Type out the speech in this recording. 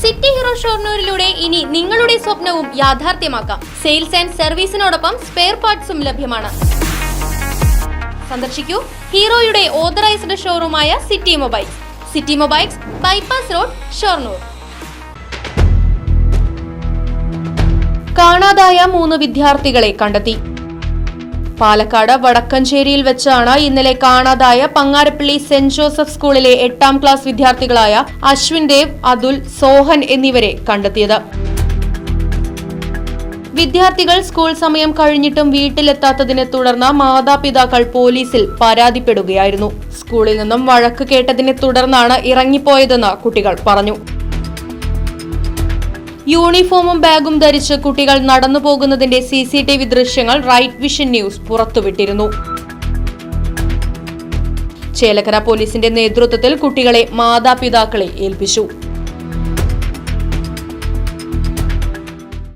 City hero ഷൊർണൂരിലൂടെ ഇനി നിങ്ങളുടെ സ്വപ്നവും യാഥാർത്ഥ്യമാക്കാം. സെയിൽസ് ആൻഡ് സർവീസിനോടൊപ്പം സ്പെയർ പാർട്സും ലഭ്യമാണ്. സന്ദർശിക്കൂ ഹീറോയുടെ ഓതറൈസ്ഡ് ഷോറൂമായ city mobiles. City mobiles, bypass road, Shoranur. കാണാതായ 3 വിദ്യാർത്ഥികളെ കണ്ടെത്തി. പാലക്കാട് വടക്കഞ്ചേരിയിൽ വെച്ചാണ് ഇന്നലെ കാണാതായ പങ്ങാരപ്പള്ളി സെന്റ് ജോസഫ് സ്കൂളിലെ 8ാം ക്ലാസ് വിദ്യാർത്ഥികളായ അശ്വിൻ ദേവ്, അതുൽ, സോഹൻ എന്നിവരെ കണ്ടെത്തിയത്. വിദ്യാർത്ഥികൾ സ്കൂൾ സമയം കഴിഞ്ഞിട്ടും വീട്ടിലെത്താത്തതിനെ തുടർന്ന് മാതാപിതാക്കൾ പോലീസിൽ പരാതിപ്പെടുകയായിരുന്നു. സ്കൂളിൽ നിന്നും വഴക്ക് കേട്ടതിനെ തുടർന്നാണ് ഇറങ്ങിപ്പോയതെന്ന് കുട്ടികൾ പറഞ്ഞു. യൂണിഫോമും ബാഗും ധരിച്ച് കുട്ടികൾ നടന്നു പോകുന്നതിന്റെ CCTV ദൃശ്യങ്ങൾ റൈറ്റ് വിഷൻ ന്യൂസ് പുറത്തുവിട്ടിരുന്നു. ചേലക്കര പോലീസിന്റെ നേതൃത്വത്തിൽ കുട്ടികളെ മാതാപിതാക്കളെ ഏൽപ്പിച്ചു.